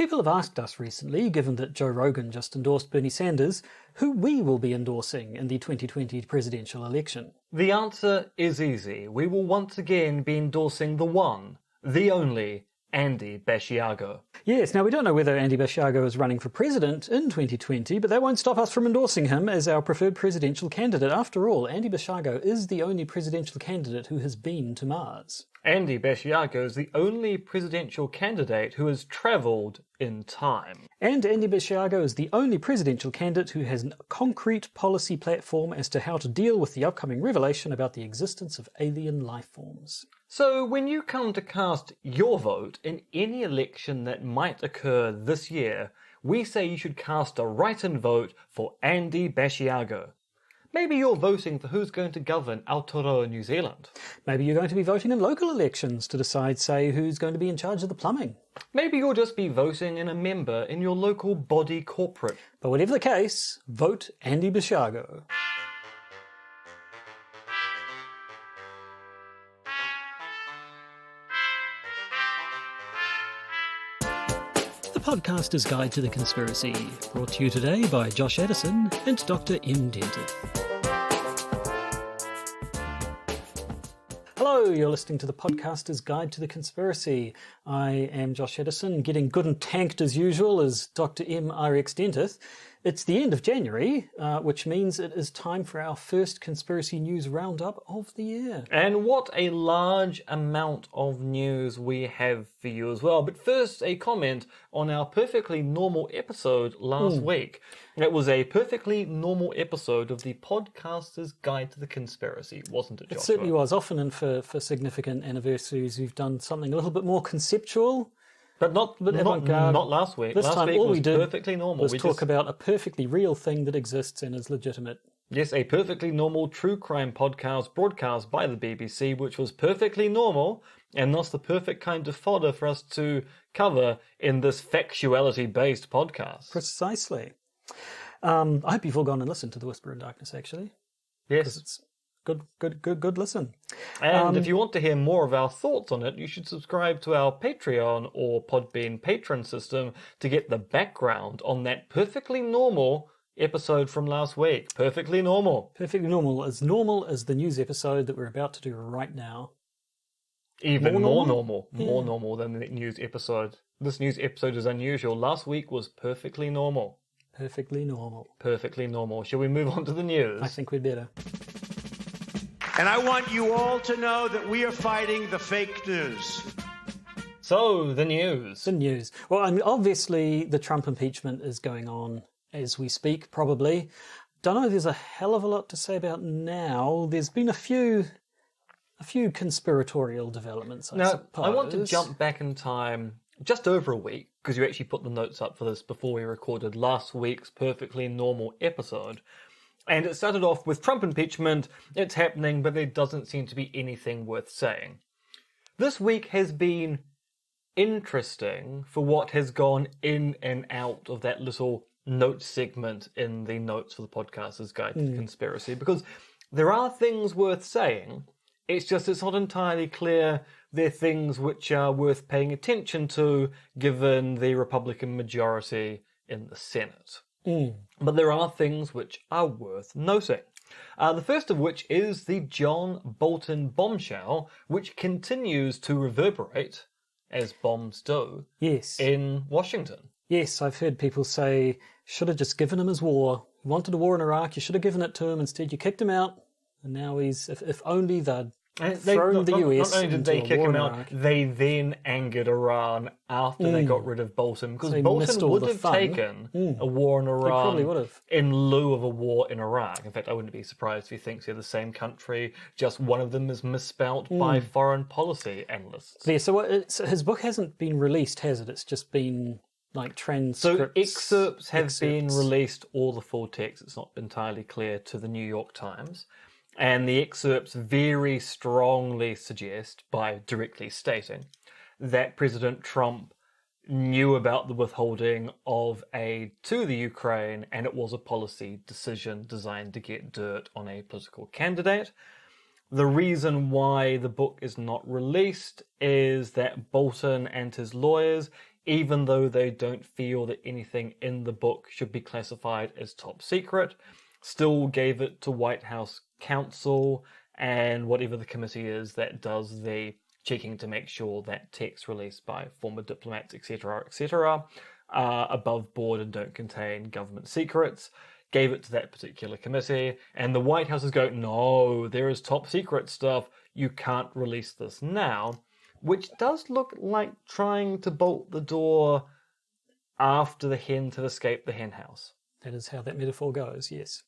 People have asked us recently, given that Joe Rogan just endorsed Bernie Sanders, who we will be endorsing in the 2020 presidential election. The answer is easy. We will once again be endorsing the one, the only, Andy Basiago. Yes, now we don't know whether Andy Basiago is running for president in 2020, but that won't stop us from endorsing him as our preferred presidential candidate. After all, Andy Basiago is the only presidential candidate who has been to Mars. Andy Basiago is the only presidential candidate who has travelled in time. And Andy Basiago is the only presidential candidate who has a concrete policy platform as to how to deal with the upcoming revelation about the existence of alien life forms. So when you come to cast your vote in any election that might occur this year, we say you should cast a write-in vote for Andy Basiago. Maybe you're voting for who's going to govern Aotearoa, New Zealand. Maybe you're going to be voting in local elections to decide, say, who's going to be in charge of the plumbing. Maybe you'll just be voting in a member in your local body corporate. But whatever the case, vote Andy Basiago. Podcaster's Guide to the Conspiracy, brought to you today by Josh Addison and Dr. M. Dentith. Hello, you're listening to the Podcaster's Guide to the Conspiracy. I am Josh Addison, getting good and tanked as usual as Dr. M. R.X. Dentith. It's the end of January, which means it is time for our first Conspiracy News Roundup of the year. And what a large amount of news we have for you as well. But first, a comment on our perfectly normal episode last week. It was a perfectly normal episode of the Podcaster's Guide to the Conspiracy, wasn't it, Joshua? It certainly was. Often, and for significant anniversaries, we've done something a little bit more conceptual. But not last week. This last time, week all was we did perfectly normal. was talk about a perfectly real thing that exists and is legitimate. Yes, a perfectly normal true crime podcast broadcast by the BBC, which was perfectly normal, and thus the perfect kind of fodder for us to cover in this factuality-based podcast. Precisely. I hope you've all gone and listened to The Whisper in Darkness, actually. Yes. It's good listen. And if you want to hear more of our thoughts on it, you should subscribe to our Patreon or Podbean patron system to get the background on that perfectly normal episode from last week. Perfectly normal. Perfectly normal as the news episode that we're about to do right now. Even more normal. Yeah. More normal than the news episode. This news episode is unusual. Last week was perfectly normal. Perfectly normal. Perfectly normal. Shall we move on to the news? I think we'd better. And I want you all to know that we are fighting the fake news. So, the news. The news. Well, I mean, obviously, the Trump impeachment is going on as we speak, probably. Don't know if there's a hell of a lot to say about now. There's been a few conspiratorial developments, I suppose. I want to jump back in time just over a week, because you actually put the notes up for this before we recorded last week's perfectly normal episode. And it started off with Trump impeachment. It's happening, but there doesn't seem to be anything worth saying. This week has been interesting for what has gone in and out of that little note segment in the notes for the Podcaster's Guide to the Conspiracy, because there are things worth saying. It's just it's not entirely clear they're things which are worth paying attention to given the Republican majority in the Senate. But there are things which are worth noting. The first of which is the John Bolton bombshell, which continues to reverberate, as bombs do, in Washington. Yes, I've heard people say, should have just given him his war. He wanted a war in Iraq, you should have given it to him. Instead, you kicked him out. And now he's, if only they'd thrown the US Not only did into they a kick war him in out, Iraq. they then angered Iran after they got rid of Bolton. Because They Bolton missed all would the have fun. taken a war in Iran probably would have. in lieu of a war in Iraq. In fact, I wouldn't be surprised if he thinks they're the same country, just one of them is misspelt by foreign policy analysts. Yeah, so his book hasn't been released, has it? It's just been like transcripts. So excerpts have been released, all the full text. It's not entirely clear to the New York Times. And the excerpts very strongly suggest, by directly stating, that President Trump knew about the withholding of aid to the Ukraine, and it was a policy decision designed to get dirt on a political candidate. The reason why the book is not released is that Bolton and his lawyers even though they don't feel that anything in the book should be classified as top secret, still gave it to White House counsel and whatever the committee is that does the checking to make sure that texts released by former diplomats, etc., are above board and don't contain government secrets. Gave it to that particular committee, and the White House is going, no, there is top secret stuff, you can't release this now, which does look like trying to bolt the door after the hen had escaped the hen house. That is how that metaphor goes, yes.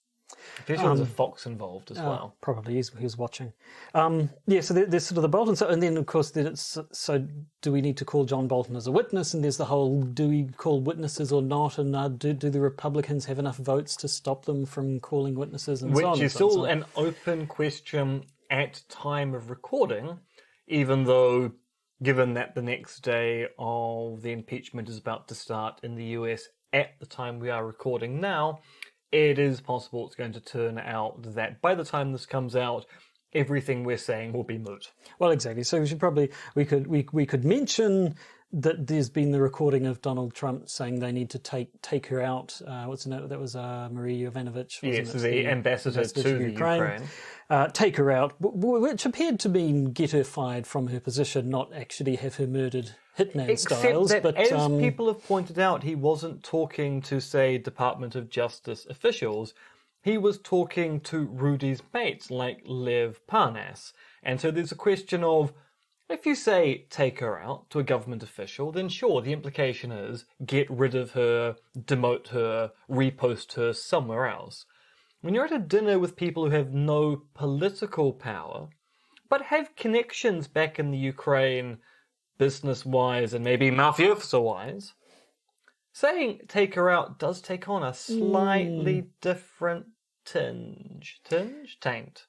Especially there's a fox involved as well. Probably he was watching. So there's sort of the Bolton, and then of course then it's, so do we need to call John Bolton as a witness? And there's the whole, do we call witnesses or not? And do the Republicans have enough votes to stop them from calling witnesses? And which so on, is still an open question at time of recording, even though given that the next day of the impeachment is about to start in the US at the time we are recording now, it is possible it's going to turn out that by the time this comes out, everything we're saying will be moot. Well, exactly. So we should probably we could mention that there's been the recording of Donald Trump saying they need to take her out. What's her name? That was Marie Yovanovitch. Yes, the ambassador to the Ukraine. Take her out, which appeared to mean get her fired from her position, not actually have her murdered hitman styles. Except that, but as people have pointed out, he wasn't talking to, say, Department of Justice officials. He was talking to Rudy's mates, like Lev Parnas. And so there's a question of, if you say take her out to a government official, then sure, the implication is get rid of her, demote her, repost her somewhere else. When you're at a dinner with people who have no political power, but have connections back in the Ukraine, business-wise and maybe mafioso-wise, saying take her out does take on a slightly different taint.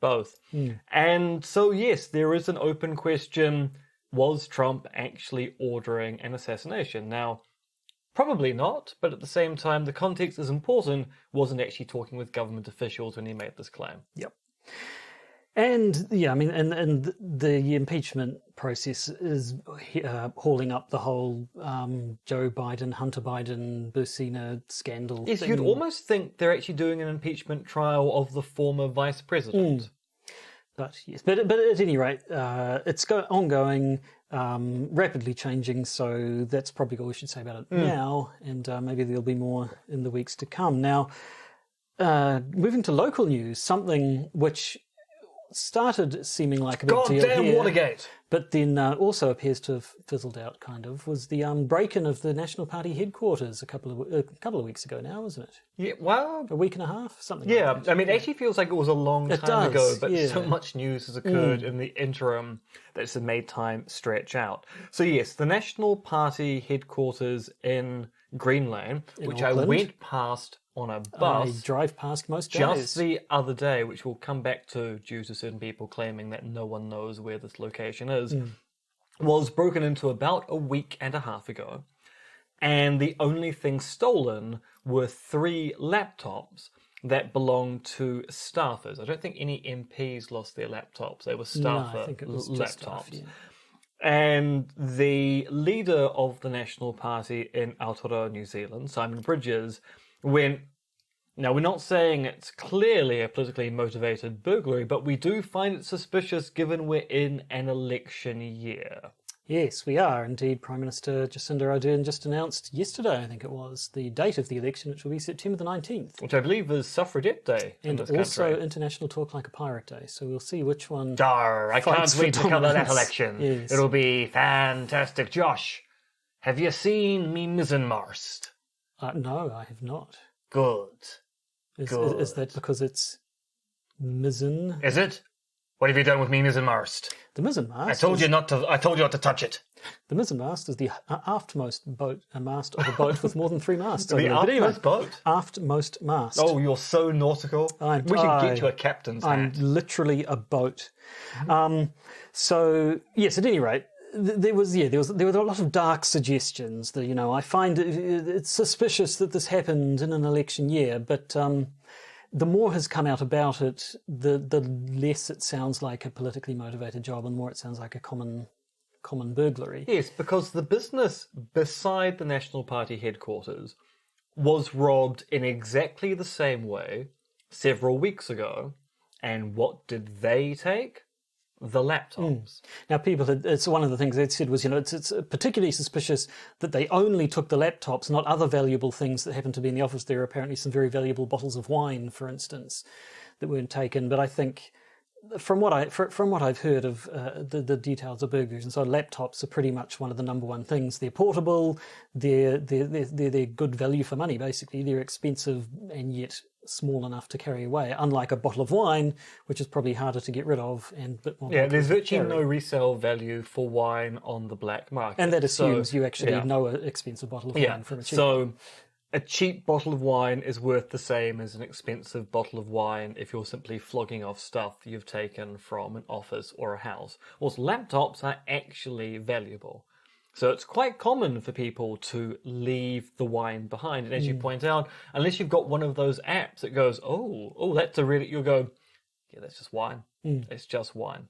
Both. And so, yes, there is an open question, was Trump actually ordering an assassination? Now, probably not, but at the same time, the context is important, wasn't actually talking with government officials when he made this claim. Yep. And yeah, I mean, and the impeachment process is hauling up the whole Joe Biden, Hunter Biden, Bursina scandal. Yes, thing. you'd almost think they're actually doing an impeachment trial of the former vice president. But yes, but at any rate, it's ongoing, rapidly changing. So that's probably all we should say about it now, and maybe there'll be more in the weeks to come. Now, moving to local news, something which started seeming like a big deal Goddamn here, Watergate! but then also appears to have fizzled out, kind of, was the break-in of the National Party headquarters a couple of weeks ago now, wasn't it? Yeah, well, A week and a half, something yeah, like that. I mean, it actually feels like it was a long time ago, but yeah. so much news has occurred in the interim that it's made time stretch out. So yes, the National Party headquarters in Green Lane, which Auckland. I went past on a bus. I drive past most days. Just the other day, which we'll come back to due to certain people claiming that no one knows where this location is, was broken into about a week and a half ago. And the only thing stolen were 3 laptops that belonged to staffers. I don't think any MPs lost their laptops. They were staffer I think it was laptops. just staff, yeah. And the leader of the National Party in Aotearoa, New Zealand, Simon Bridges, went, now we're not saying it's clearly a politically motivated burglary, but we do find it suspicious given we're in an election year. Yes, we are. Indeed, Prime Minister Jacinda Ardern just announced yesterday, I think it was, the date of the election, which will be September the 19th. Which I believe is Suffragette Day in And this also country. International Talk Like a Pirate Day. So we'll see which one... Dar, I can't fights wait to for cover that dominance. election. Yes. It'll be fantastic. Josh, have you seen me mizzenmast? No, I have not. Good. Is that because it's mizzen? Is it? What have you done with me mizzenmast? The mizzenmast. I told you not to touch it. The mizzenmast is the aftmost mast of a boat with more than 3 masts. I The believe. But anyway, aftmost boat? Aftmost mast. Oh, you're so nautical. We should get you a captain's I'm hat. literally a boat. So yes, at any rate, there were a lot of dark suggestions. That I find it's suspicious that this happened in an election year, but the more has come out about it, the less it sounds like a politically motivated job, and the more it sounds like a common common burglary. Yes, because the business beside the National Party headquarters was robbed in exactly the same way several weeks ago. And what did they take? The laptops. Now, it's one of the things they'd said was, it's particularly suspicious that they only took the laptops, not other valuable things that happened to be in the office. There are apparently some very valuable bottles of wine, for instance, that weren't taken. But I think, from what I've heard of the details of burglaries and so on, laptops are pretty much one of the number one things. They're portable. They're good value for money. Basically, they're expensive and yet small enough to carry away, unlike a bottle of wine, which is probably harder to get rid of and a bit more. Yeah, there's virtually no resale value for wine on the black market. And that assumes you actually know an expensive bottle of wine from a cheap one. A cheap bottle of wine is worth the same as an expensive bottle of wine if you're simply flogging off stuff you've taken from an office or a house. Also, laptops are actually valuable. So it's quite common for people to leave the wine behind. And as you point out, unless you've got one of those apps that goes, oh, that's a really... You'll go, yeah, that's just wine. It's just wine.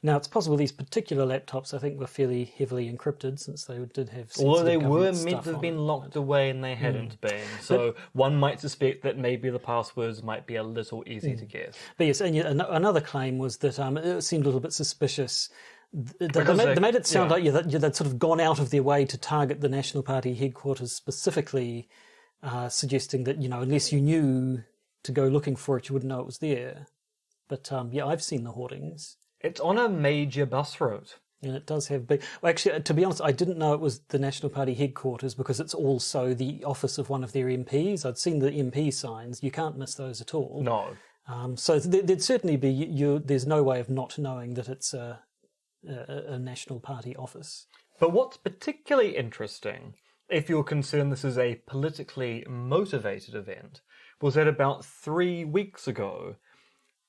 Now, it's possible these particular laptops, I think, were fairly heavily encrypted since they did have... Although they were meant to have been locked away and they hadn't been. So one might suspect that maybe the passwords might be a little easy to guess. But yes, and another claim was that it seemed a little bit suspicious. They made it sound like they'd sort of gone out of their way to target the National Party headquarters specifically, suggesting that, unless you knew to go looking for it, you wouldn't know it was there. But I've seen the hoardings. It's on a major bus route. And it does have big... Well, actually, to be honest, I didn't know it was the National Party headquarters because it's also the office of one of their MPs. I'd seen the MP signs. You can't miss those at all. No. So there'd certainly be... There's no way of not knowing that it's a National Party office. But what's particularly interesting, if you're concerned this is a politically motivated event, was that about 3 weeks ago,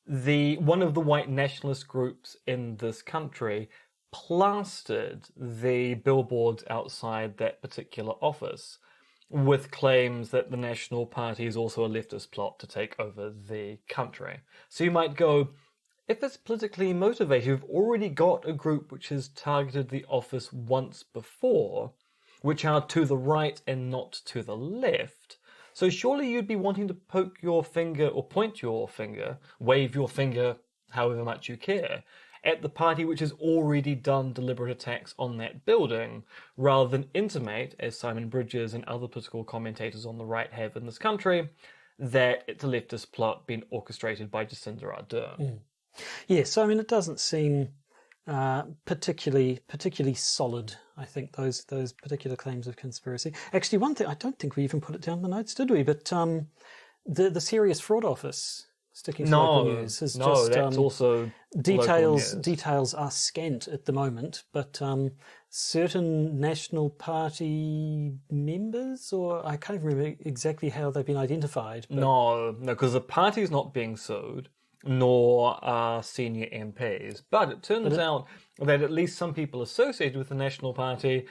one of the white nationalist groups in this country plastered the billboards outside that particular office with claims that the National Party is also a leftist plot to take over the country. So you might go, if it's politically motivated, you've already got a group which has targeted the office once before, which are to the right and not to the left. So surely you'd be wanting to poke your finger or point your finger, wave your finger, however much you care, at the party which has already done deliberate attacks on that building, rather than intimate, as Simon Bridges and other political commentators on the right have in this country, that it's a leftist plot being orchestrated by Jacinda Ardern. Yes, so it doesn't seem particularly solid, I think, those particular claims of conspiracy. Actually, one thing, I don't think we even put it down in the notes, did we? But the Serious Fraud Office, sticking to local news, has just... that's also details are scant at the moment, but certain National Party members, or I can't remember exactly how they've been identified. But... No, because the party's not being sued, nor are senior MPs. But it turns out that at least some people associated with the National Party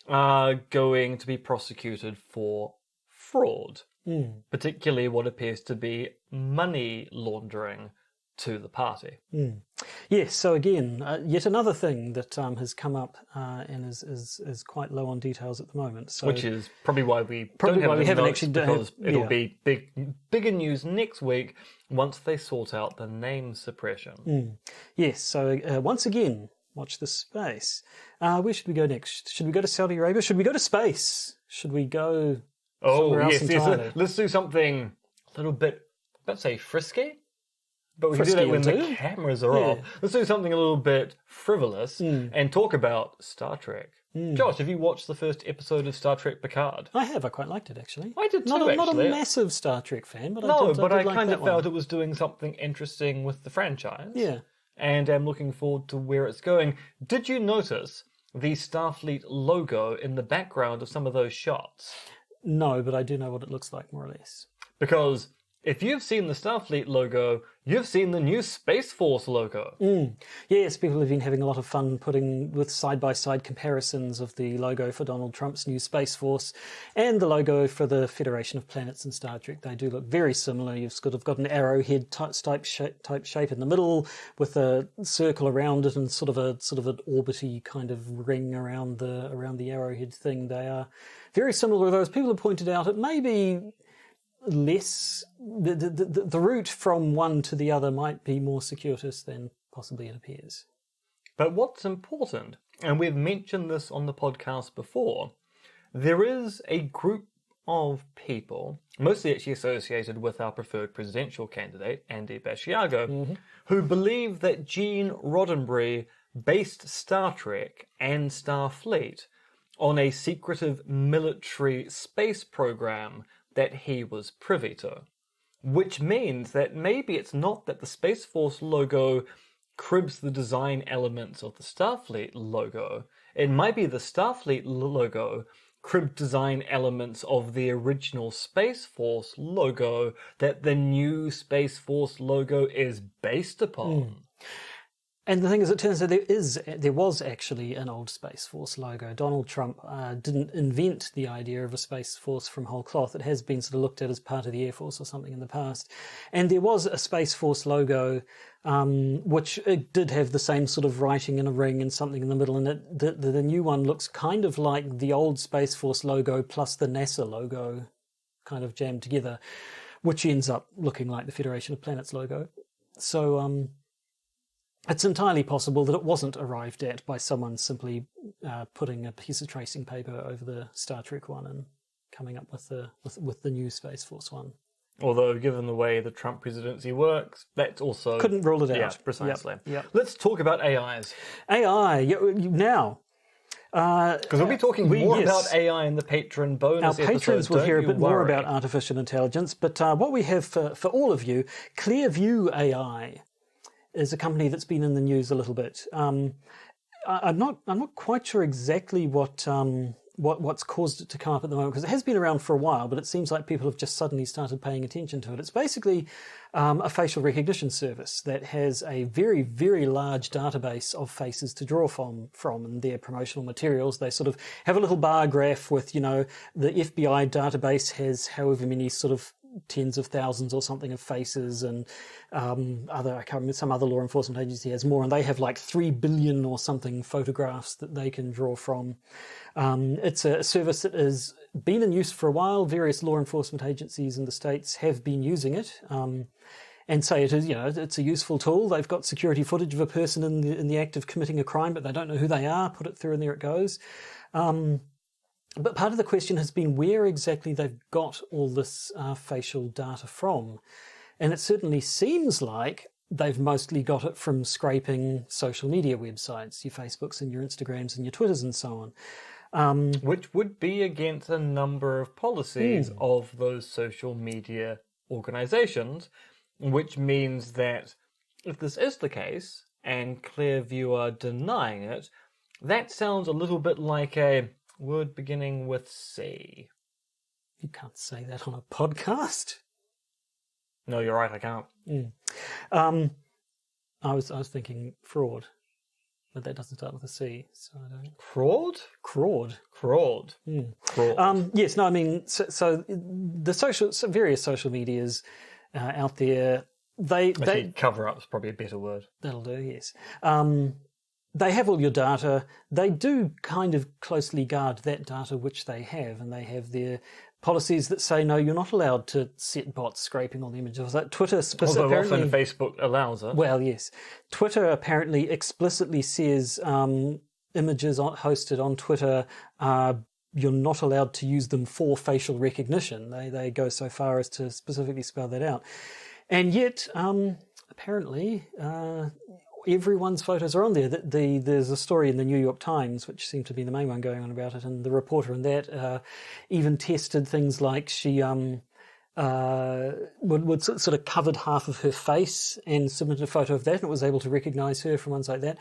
are going to be prosecuted for fraud, particularly what appears to be money laundering to the party. Yes, so again, yet another thing that has come up and is quite low on details at the moment. So which is probably why we haven't actually because it'll be bigger news next week once they sort out the name suppression. Yes, so once again, watch this space. Where should we go next? Should we go to Saudi Arabia? Should we go to space? Should we go somewhere else entirely? Let's do something a little bit, let's say, frisky. But we can do that when the cameras are off. Let's do something a little bit frivolous and talk about Star Trek. Josh, have you watched the first episode of Star Trek Picard? I have. I quite liked it, actually. I did too, actually. Not a massive Star Trek fan, but I did I like kind that of felt one. it was doing something interesting with the franchise. Yeah. And I'm looking forward to where it's going. Did you notice the Starfleet logo in the background of some of those shots? No, but I do know what it looks like, more or less. Because if you've seen the Starfleet logo, you've seen the new Space Force logo. Yes, people have been having a lot of fun putting with side-by-side comparisons of the logo for Donald Trump's new Space Force and the logo for the Federation of Planets in Star Trek. They do look very similar. You've sort of got an arrowhead type shape in the middle with a circle around it and sort of an orbity kind of ring around the arrowhead thing. They are very similar to those. People have pointed out it may be less, the route from one to the other might be more circuitous than possibly it appears. But what's important, and we've mentioned this on the podcast before, there is a group of people, mostly actually associated with our preferred presidential candidate, Andy Basiago, who believe that Gene Roddenberry based Star Trek and Starfleet on a secretive military space program that he was privy to. Which means that maybe it's not that the Space Force logo cribs the design elements of the Starfleet logo. It might be the Starfleet logo cribbed design elements of the original Space Force logo that the new Space Force logo is based upon. And the thing is, it turns out there was actually an old Space Force logo. Donald Trump didn't invent the idea of a Space Force from whole cloth. It has been sort of looked at as part of the Air Force or something in the past. And there was a Space Force logo, which it did have the same sort of writing in a ring and something in the middle. And the new one looks kind of like the old Space Force logo plus the NASA logo kind of jammed together, which ends up looking like the Federation of Planets logo. So, it's entirely possible that it wasn't arrived at by someone simply putting a piece of tracing paper over the Star Trek one and coming up with the new Space Force one. Although, given the way the Trump presidency works, that's also... Couldn't rule it out. Yeah, precisely. Yep. Let's talk about AIs. AI, now... Because we'll be talking more about AI in the patron bonus Our episode. patrons will hear a bit more about artificial intelligence, but what we have for all of you, Clearview AI is a company that's been in the news a little bit. I'm not quite sure exactly what's caused it to come up at the moment, because it has been around for a while, but it seems like people have just suddenly started paying attention to it. It's basically a facial recognition service that has a very, very large database of faces to draw from and their promotional materials. They sort of have a little bar graph with, the FBI database has however many sort of tens of thousands or something of faces, and I can't remember, some other law enforcement agency has more, and they have like 3 billion or something photographs that they can draw from. It's a service that has been in use for a while. Various law enforcement agencies in the States have been using it, and say it is, it's a useful tool. They've got security footage of a person in the act of committing a crime, but they don't know who they are. Put it through and there it goes. But part of the question has been where exactly they've got all this facial data from. And it certainly seems like they've mostly got it from scraping social media websites, your Facebooks and your Instagrams and your Twitters and so on. Which would be against a number of policies of those social media organizations, which means that if this is the case, and Clearview are denying it, that sounds a little bit like a word beginning with C. You can't say that on a podcast. No, you're right, I can't. I was thinking fraud, but that doesn't start with a C, so I don't... Fraud? Crawd. Fraud. Fraud. Yes, no, I mean, so the various social medias out there, they cover-up's probably a better word. That'll do, yes. They have all your data. They do kind of closely guard that data which they have, and they have their policies that say, no, you're not allowed to set bots scraping all the images. Like Twitter specifically... Although often Facebook allows it. Well, yes. Twitter apparently explicitly says images hosted on Twitter, you're not allowed to use them for facial recognition. They go so far as to specifically spell that out. And yet, apparently... everyone's photos are on there. There's a story in the New York Times, which seemed to be the main one going on about it, and the reporter in that even tested things like she would sort of covered half of her face and submitted a photo of that, and it was able to recognise her from ones like that.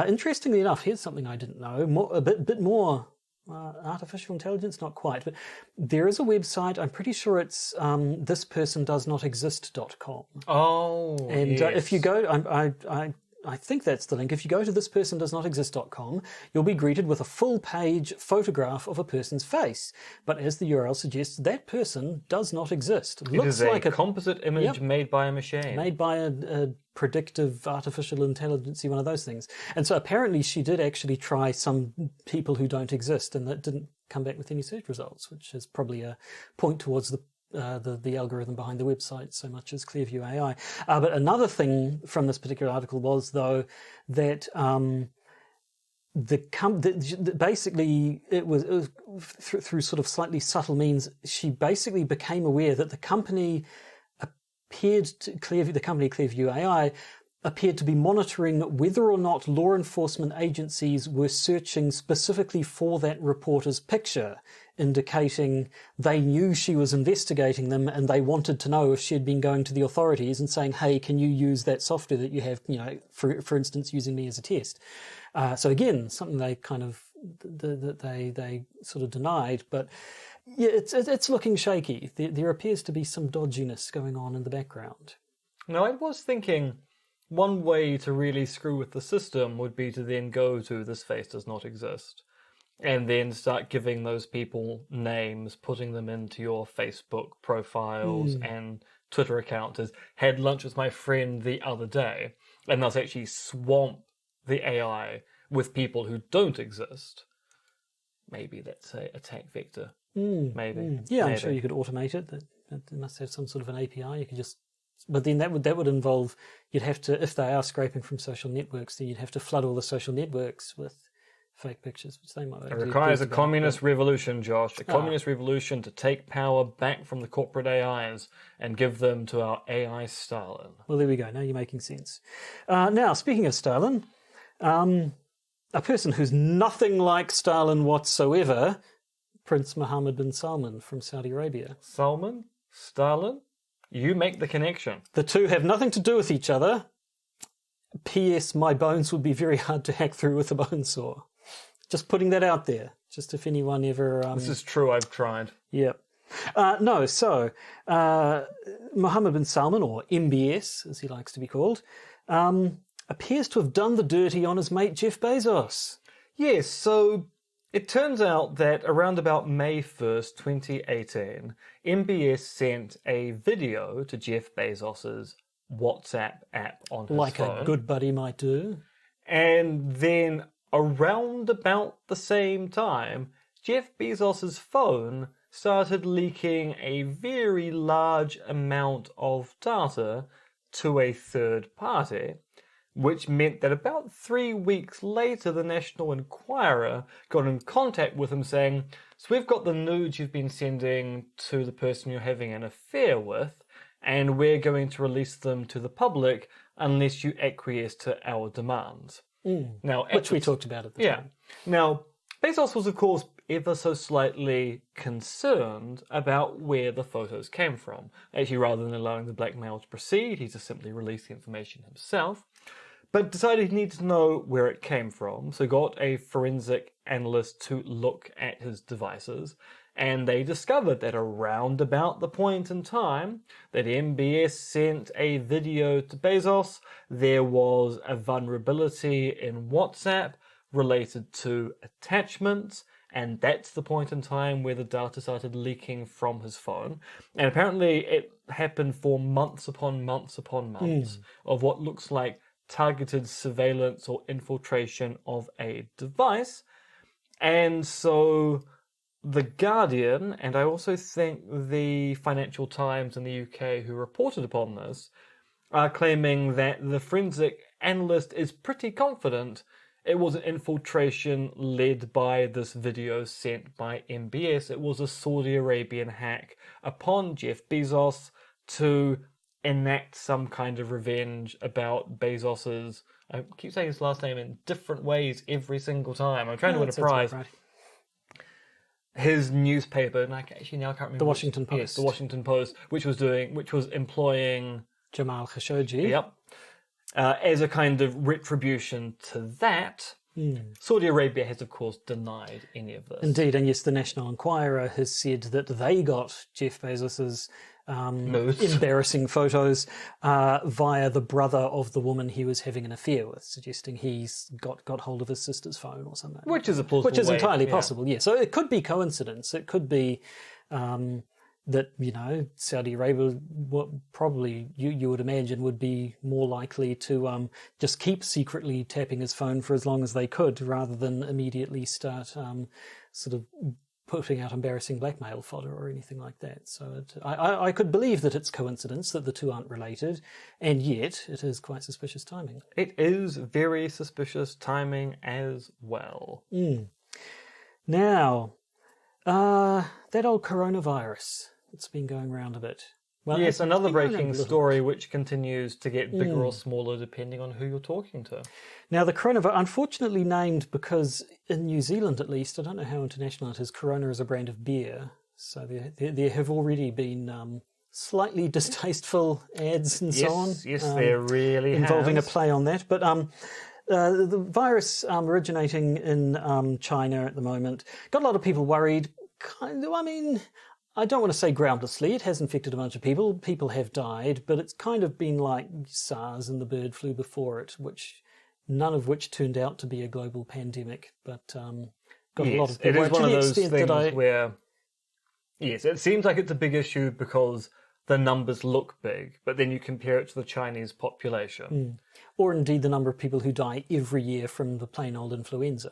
Interestingly enough, here's something I didn't know, a bit more artificial intelligence, not quite, but there is a website, I'm pretty sure it's thispersondoesnotexist.com. Oh, and yes. if you go, I think that's the link. If you go to thispersondoesnotexist.com, you'll be greeted with a full-page photograph of a person's face. But as the URL suggests, that person does not exist. It looks is like a composite image Yep. made by a machine. made by a predictive artificial intelligence, one of those things. And so apparently she did actually try some people who don't exist, and that didn't come back with any search results, which is probably a point towards the algorithm behind the website so much as Clearview AI. But another thing from this particular article was, though, that basically it was through sort of slightly subtle means, she basically became aware that the company Clearview AI appeared to be monitoring whether or not law enforcement agencies were searching specifically for that reporter's picture, indicating they knew she was investigating them and they wanted to know if she had been going to the authorities and saying, hey, can you use that software that you have, for instance, using me as a test. So again, something they kind of, they sort of denied, but yeah, it's looking shaky. There appears to be some dodginess going on in the background. Now, I was thinking one way to really screw with the system would be to then go to this face does not exist and then start giving those people names, putting them into your Facebook profiles and Twitter accounts as had lunch with my friend the other day, and thus actually swamp the AI with people who don't exist. Maybe that's a attack vector. Maybe. Yeah, I'm sure you could automate it. That must have some sort of an API. You could just, but then that would involve, you'd have to, if they are scraping from social networks, then you'd have to flood all the social networks with fake pictures, which they might. It requires a communist revolution, Josh. A communist revolution to take power back from the corporate AIs and give them to our AI Stalin. Well, there we go. Now you're making sense. Now, speaking of Stalin, a person who's nothing like Stalin whatsoever, Prince Mohammed bin Salman from Saudi Arabia. Salman? Stalin? You make the connection. The two have nothing to do with each other. P.S. My bones would be very hard to hack through with a bone saw. Just putting that out there. Just if anyone ever... This is true, I've tried. Yep. Mohammed bin Salman, or MBS, as he likes to be called, appears to have done the dirty on his mate Jeff Bezos. Yes, so it turns out that around about May 1st, 2018, MBS sent a video to Jeff Bezos's WhatsApp app on his phone. Like a good buddy might do. And then around about the same time, Jeff Bezos's phone started leaking a very large amount of data to a third party, which meant that about 3 weeks later, the National Enquirer got in contact with him saying, so we've got the nudes you've been sending to the person you're having an affair with, and we're going to release them to the public unless you acquiesce to our demands. Now, Which we talked about at the time. Now, Bezos was, of course, ever so slightly concerned about where the photos came from. Actually, rather than allowing the blackmail to proceed, he just simply released the information himself, but decided he needed to know where it came from, so got a forensic analyst to look at his devices, and they discovered that around about the point in time that MBS sent a video to Bezos, there was a vulnerability in WhatsApp related to attachments, and that's the point in time where the data started leaking from his phone. And apparently it happened for months upon months upon months of what looks like targeted surveillance or infiltration of a device. And so The Guardian, and I also think the Financial Times in the UK who reported upon this, are claiming that the forensic analyst is pretty confident it was an infiltration led by this video sent by MBS. It was a Saudi Arabian hack upon Jeff Bezos to enact some kind of revenge about Bezos's... I keep saying his last name in different ways every single time. I'm trying to win a prize. Right. His newspaper, and I can't remember. The Washington Post. Yes, the Washington Post, which was employing Jamal Khashoggi. Yep. As a kind of retribution to that, Saudi Arabia has, of course, denied any of this. Indeed, and yes, the National Enquirer has said that they got Jeff Bezos's embarrassing photos via the brother of the woman he was having an affair with, suggesting he's got hold of his sister's phone or something. Which is a plausible Which is way, entirely yeah. possible, yeah. So it could be coincidence. It could be that, Saudi Arabia probably, you would imagine, would be more likely to just keep secretly tapping his phone for as long as they could, rather than immediately start sort of putting out embarrassing blackmail fodder or anything like that. So I could believe that it's coincidence that the two aren't related, and yet it is quite suspicious timing. It is very suspicious timing as well. Now, that old coronavirus that's been going around a bit. Well, Yes, it's another been going breaking around a little story which continues to get bigger or smaller depending on who you're talking to. Now, the coronavirus, unfortunately named because in New Zealand at least, I don't know how international it is, Corona is a brand of beer. So there have already been slightly distasteful ads and so on. Yes, there really involving has. a play on that. But the virus originating in China at the moment got a lot of people worried. I don't want to say groundlessly. It has infected a bunch of people. People have died, but it's kind of been like SARS and the bird flu before it, none of which turned out to be a global pandemic. But got a lot of people it is worried one to of the those extent things that where, yes, it seems like it's a big issue because the numbers look big, but then you compare it to the Chinese population. or indeed the number of people who die every year from the plain old influenza.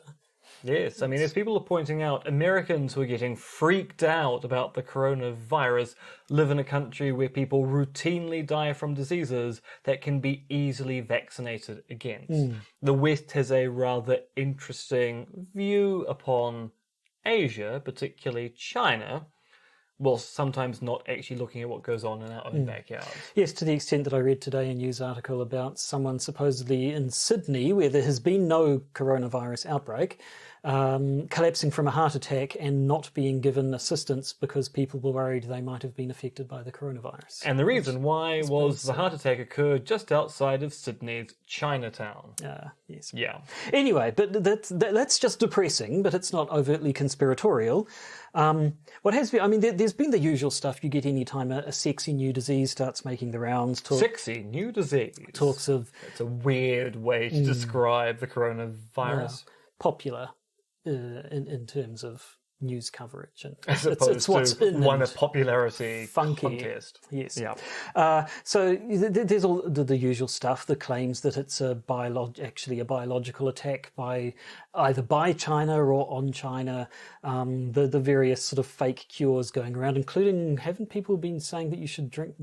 Yes, I mean, as people are pointing out, Americans who are getting freaked out about the coronavirus live in a country where people routinely die from diseases that can be easily vaccinated against. The West has a rather interesting view upon Asia, particularly China, while sometimes not actually looking at what goes on in our own backyard. Yes, to the extent that I read today a news article about someone supposedly in Sydney, where there has been no coronavirus outbreak, collapsing from a heart attack and not being given assistance because people were worried they might have been affected by the coronavirus. And the reason why was the heart attack occurred just outside of Sydney's Chinatown. Yes. Yeah. Anyway, but that's just depressing, but it's not overtly conspiratorial. What has been, there's been the usual stuff you get any time a sexy new disease starts making the rounds. Sexy new disease. Talks of... It's a weird way to describe the coronavirus. Popular in terms of news coverage. And As opposed to won a popularity contest. Yes. Yeah. So there's all the usual stuff, the claims that it's actually a biological attack either by China or on China, the various sort of fake cures going around, including, haven't people been saying that you should drink,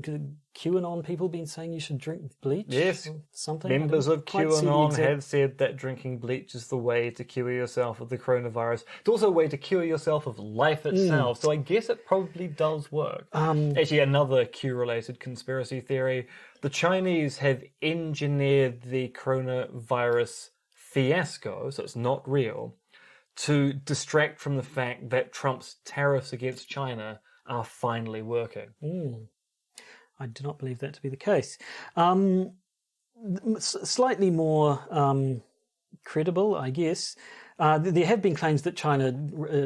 QAnon people been saying you should drink bleach? Yes. Or something? Members of QAnon have said that drinking bleach is the way to cure yourself of the coronavirus. It's also a way to cure yourself of life itself, so I guess it probably does work. Actually, another Q-related conspiracy theory. The Chinese have engineered the coronavirus fiasco, so it's not real, to distract from the fact that Trump's tariffs against China are finally working. I do not believe that to be the case. Slightly more credible, I guess. There have been claims that China,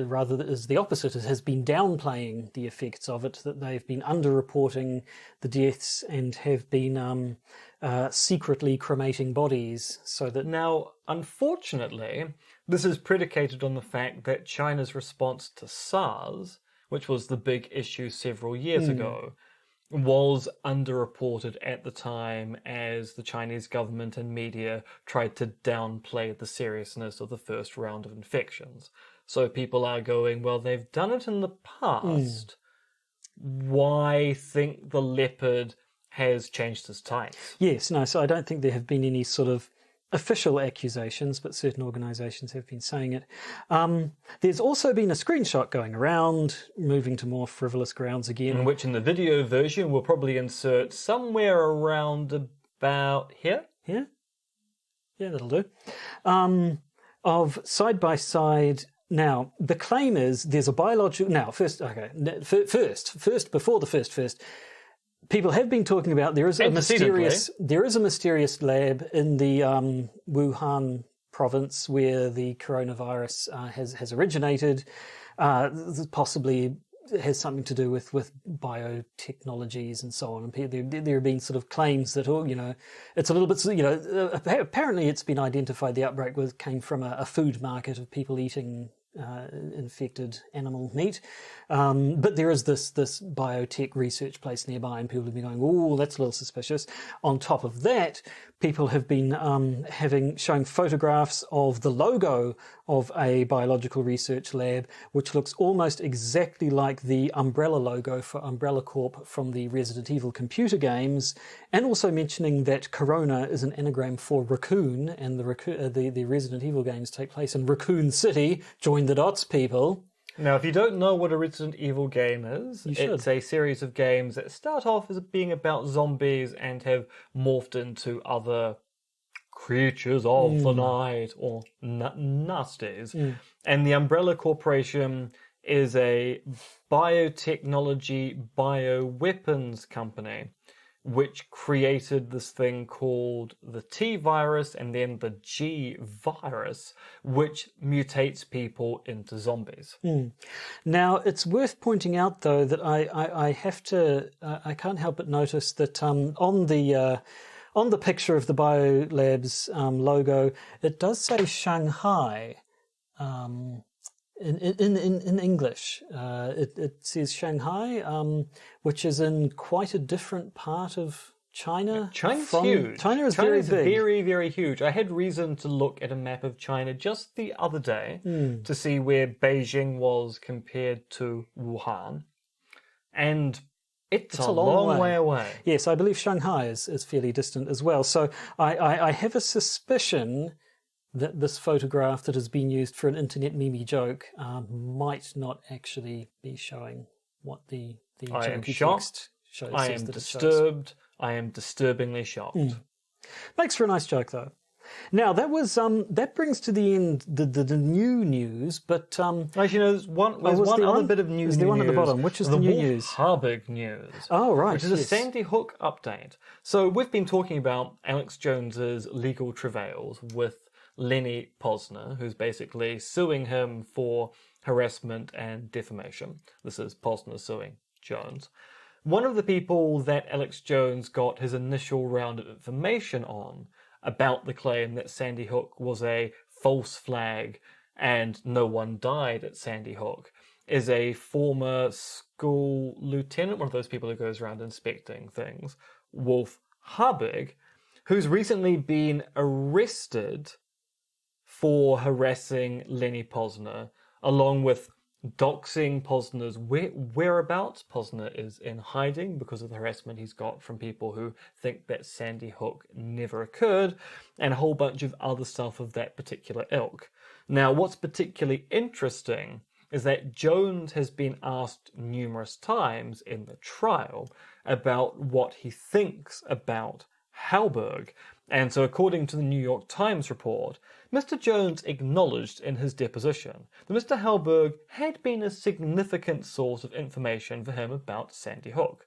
rather is the opposite, has been downplaying the effects of it, that they've been underreporting the deaths and have been secretly cremating bodies, so that... Now, unfortunately, this is predicated on the fact that China's response to SARS, which was the big issue several years ago, was underreported at the time as the Chinese government and media tried to downplay the seriousness of the first round of infections. So people are going, well, they've done it in the past. Why think the leopard has changed his tights? Yes, no, so I don't think there have been any sort of official accusations, but certain organisations have been saying it. There's also been a screenshot going around, moving to more frivolous grounds again. Which in the video version we'll probably insert somewhere around about here. Yeah? Yeah, that'll do. Of side-by-side... Now, the claim is there's a biological... Now, first, before the first... People have been talking about there is a mysterious lab in the Wuhan province where the coronavirus has originated, possibly has something to do with biotechnologies and so on. And there have been sort of claims that, it's a little bit, apparently it's been identified the outbreak came from a food market of people eating infected animal meat. But there is this biotech research place nearby, and people have been going, oh, that's a little suspicious. On top of that, people have been showing photographs of the logo of a biological research lab, which looks almost exactly like the Umbrella logo for Umbrella Corp from the Resident Evil computer games, and also mentioning that Corona is an anagram for raccoon, and the Resident Evil games take place in Raccoon City. Join the dots, people. Now, if you don't know what a Resident Evil game is, it's a series of games that start off as being about zombies and have morphed into other creatures of the night, or nasties. And the Umbrella Corporation is a biotechnology bioweapons company which created this thing called the T virus and then the G virus, which mutates people into zombies. Now, it's worth pointing out, though, that I can't help but notice that on the picture of the Biolabs logo, it does say Shanghai. In English, it says Shanghai, which is in quite a different part of China. China's huge. China is very big. Very, very huge. I had reason to look at a map of China just the other day to see where Beijing was compared to Wuhan. And it's a long way away. Yes, I believe Shanghai is fairly distant as well. So I have a suspicion that this photograph that has been used for an internet meme joke might not actually be showing what the jokey text shows. I am disturbed. I am disturbingly shocked. Makes for a nice joke, though. Now, that brings to the end the new news, but... Actually, no, there's one other bit of news. Is there one at the bottom? Which is the new news? Harburg news. Oh, right. Which is a Sandy Hook update. So we've been talking about Alex Jones's legal travails with Lenny Posner, who's basically suing him for harassment and defamation. This is Posner suing Jones. One of the people that Alex Jones got his initial round of information on about the claim that Sandy Hook was a false flag and no one died at Sandy Hook is a former school lieutenant, one of those people who goes around inspecting things, Wolf Harburg, who's recently been arrested for harassing Lenny Posner, along with doxing Posner's whereabouts. Posner is in hiding because of the harassment he's got from people who think that Sandy Hook never occurred, and a whole bunch of other stuff of that particular ilk. Now, what's particularly interesting is that Jones has been asked numerous times in the trial about what he thinks about Halberg. And so according to the New York Times report, Mr. Jones acknowledged in his deposition that Mr. Halberg had been a significant source of information for him about Sandy Hook.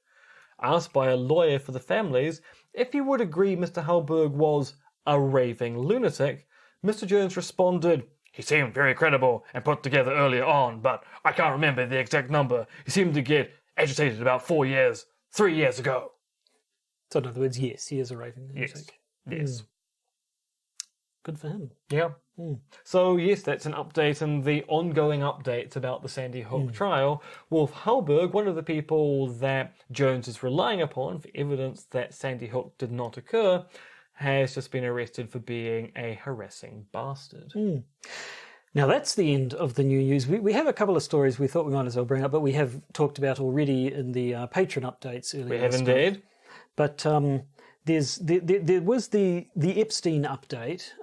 Asked by a lawyer for the families if he would agree Mr. Halberg was a raving lunatic, Mr. Jones responded, "He seemed very credible and put together earlier on, but I can't remember the exact number. He seemed to get agitated about 3 years ago." So in other words, yes, he is a raving lunatic. Yes. Good for him. Yeah. So, yes, that's an update and the ongoing updates about the Sandy Hook trial. Wolf Halberg, one of the people that Jones is relying upon for evidence that Sandy Hook did not occur, has just been arrested for being a harassing bastard. Now, that's the end of the new news. We have a couple of stories we thought we might as well bring up, but we have talked about already in the Patreon updates earlier. We have indeed. But there was the Epstein update,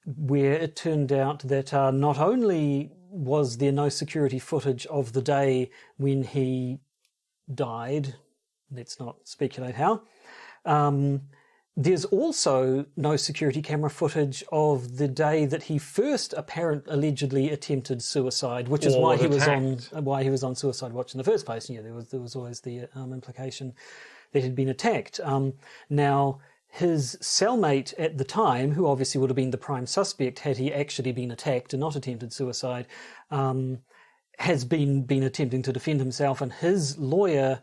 where it turned out that not only was there no security footage of the day when he died, let's not speculate how, there's also no security camera footage of the day that he first allegedly attempted suicide, which is why he was on suicide watch in the first place. Yeah, there was always the implication that he'd been attacked. Now, his cellmate at the time, who obviously would have been the prime suspect had he actually been attacked and not attempted suicide, has been attempting to defend himself, and his lawyer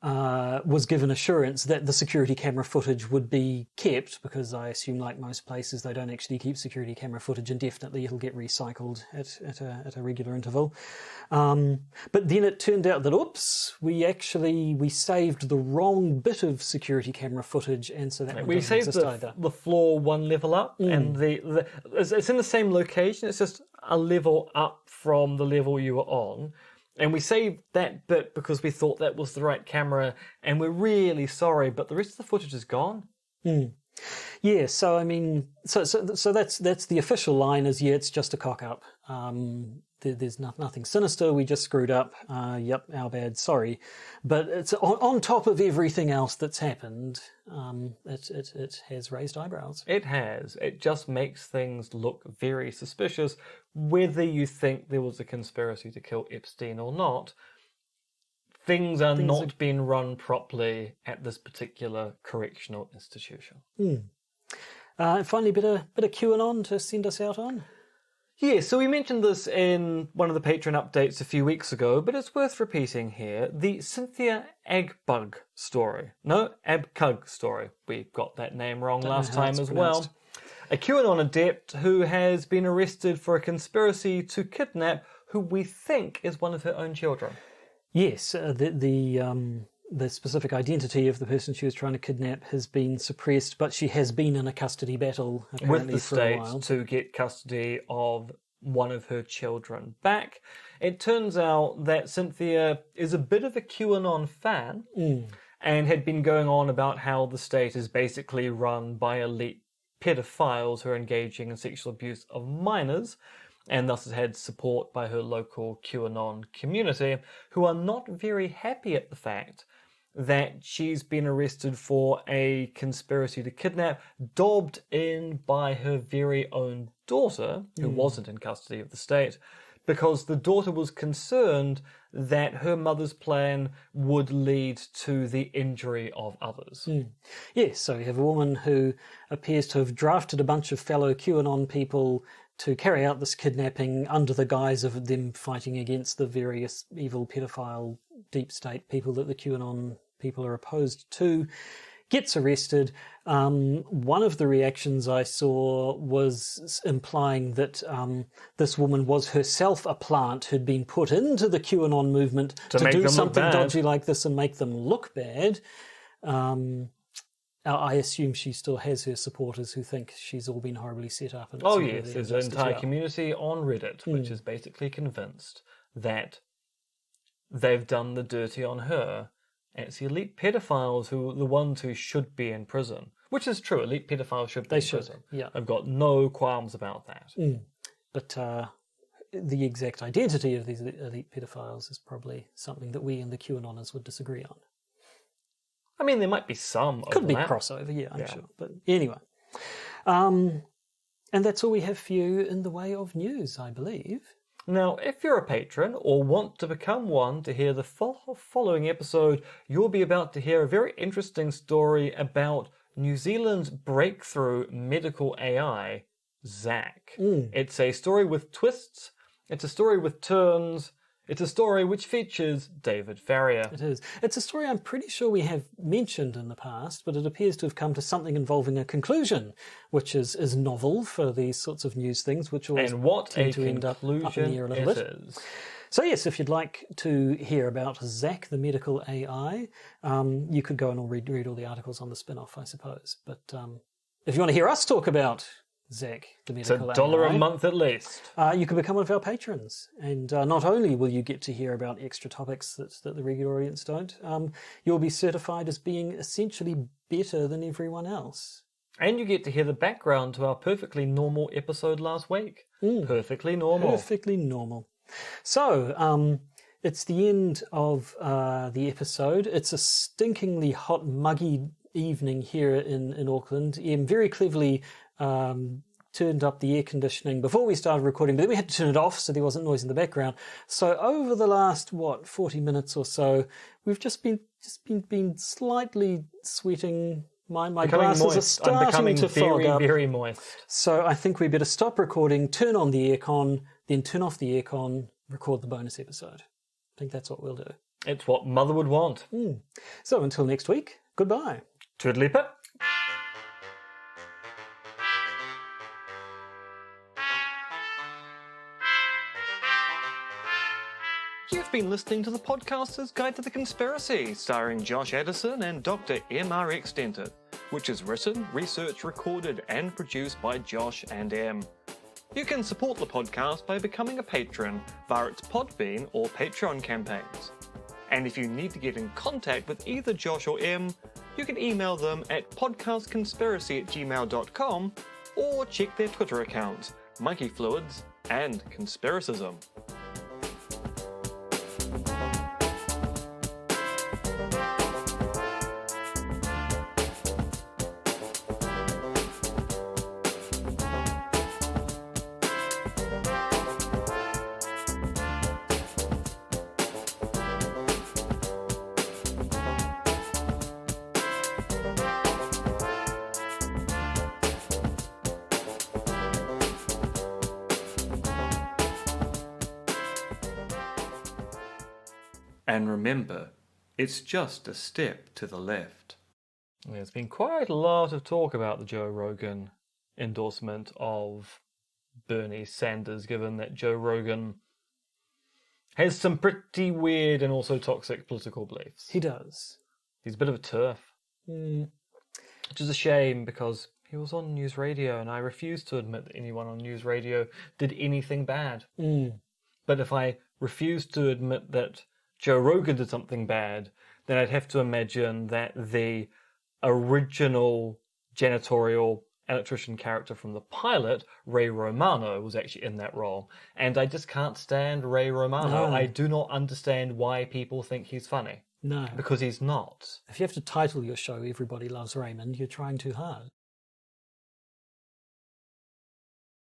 was given assurance that the security camera footage would be kept, because I assume, like most places, they don't actually keep security camera footage indefinitely. It'll get recycled at a regular interval. But then it turned out that, oops, we saved the wrong bit of security camera footage, and so that one doesn't exist either. The floor one level up, and it's in the same location. It's just a level up from the level you were on. And we saved that bit because we thought that was the right camera, and we're really sorry, but the rest of the footage is gone. Yeah, so I mean, so that's the official line is, yeah, it's just a cock-up. There's nothing sinister, we just screwed up. Yep, our bad, sorry. But it's on top of everything else that's happened, it has raised eyebrows. It has. It just makes things look very suspicious, whether you think there was a conspiracy to kill Epstein or not. Things are not being run properly at this particular correctional institution. Finally, bit of QAnon to send us out on. Yeah, so we mentioned this in one of the Patreon updates a few weeks ago, but it's worth repeating here. The Cynthia Agbug story. No, Abcug story. We got that name wrong last time as well. A QAnon adept who has been arrested for a conspiracy to kidnap who we think is one of her own children. Yes, the specific identity of the person she was trying to kidnap has been suppressed, but she has been in a custody battle with the for a state while. to get custody of one of her children back. It turns out that Cynthia is a bit of a QAnon fan and had been going on about how the state is basically run by elite pedophiles who are engaging in sexual abuse of minors, and thus has had support by her local QAnon community, who are not very happy at the fact that she's been arrested for a conspiracy to kidnap, dobbed in by her very own daughter, who wasn't in custody of the state, because the daughter was concerned that her mother's plan would lead to the injury of others. Yes, so you have a woman who appears to have drafted a bunch of fellow QAnon people to carry out this kidnapping under the guise of them fighting against the various evil pedophile deep state people that the QAnon people are opposed to, gets arrested. One of the reactions I saw was implying that this woman was herself a plant who'd been put into the QAnon movement to do something dodgy like this and make them look bad. I assume she still has her supporters who think she's all been horribly set up. And yes, there's an entire community on Reddit which is basically convinced that they've done the dirty on her. And it's the elite pedophiles who are the ones who should be in prison. Which is true, elite pedophiles should be in prison. Yeah. I've got no qualms about that. But the exact identity of these elite pedophiles is probably something that we and the QAnoners would disagree on. I mean, there might be some Could be overlap. crossover, yeah, I'm sure. But anyway. And that's all we have for you in the way of news, I believe. Now, if you're a patron or want to become one to hear the following episode, you'll be about to hear a very interesting story about New Zealand's breakthrough medical AI, Zach. It's a story with twists, it's a story with turns, it's a story which features David Farrier. It is. It's a story I'm pretty sure we have mentioned in the past, but it appears to have come to something involving a conclusion, which is novel for these sorts of news things, which always tend to end up in the air a little bit. Is. So yes, if you'd like to hear about Zach, the medical AI, you could go and read all the articles on the spin-off, I suppose. But if you want to hear us talk about Zach, the medical AI, it's $1 a month at least. You can become one of our patrons. And not only will you get to hear about extra topics that the regular audience don't, you'll be certified as being essentially better than everyone else. And you get to hear the background to our perfectly normal episode last week. Perfectly normal. Perfectly normal. So, it's the end of the episode. It's a stinkingly hot, muggy evening here in Auckland. Ian very cleverly turned up the air conditioning before we started recording, but then we had to turn it off so there wasn't noise in the background. So over the last 40 minutes or so, we've just been slightly sweating My Becoming glasses are moist. I'm starting becoming to fog up. very moist. So I think we better stop recording, turn on the aircon, then turn off the aircon, record the bonus episode. I think that's what we'll do. It's what Mother would want. So until next week, goodbye. Toodly-pip. You've been listening to the Podcaster's Guide to the Conspiracy, starring Josh Addison and Dr. M.R. Extended, which is written, researched, recorded, and produced by Josh and M. You can support the podcast by becoming a patron via its Podbean or Patreon campaigns. And if you need to get in contact with either Josh or M, you can email them at podcastconspiracy@gmail.com or check their Twitter accounts, Monkey Fluids and Conspiracism. And remember, it's just a step to the left. There's been quite a lot of talk about the Joe Rogan endorsement of Bernie Sanders, given that Joe Rogan has some pretty weird and also toxic political beliefs. He does. He's a bit of a turf. Which is a shame, because he was on news radio, and I refuse to admit that anyone on news radio did anything bad. But if I refuse to admit that Joe Rogan did something bad, then I'd have to imagine that the original janitorial electrician character from the pilot, Ray Romano, was actually in that role. And I just can't stand Ray Romano. No. I do not understand why people think he's funny. No. Because he's not. If you have to title your show Everybody Loves Raymond, you're trying too hard.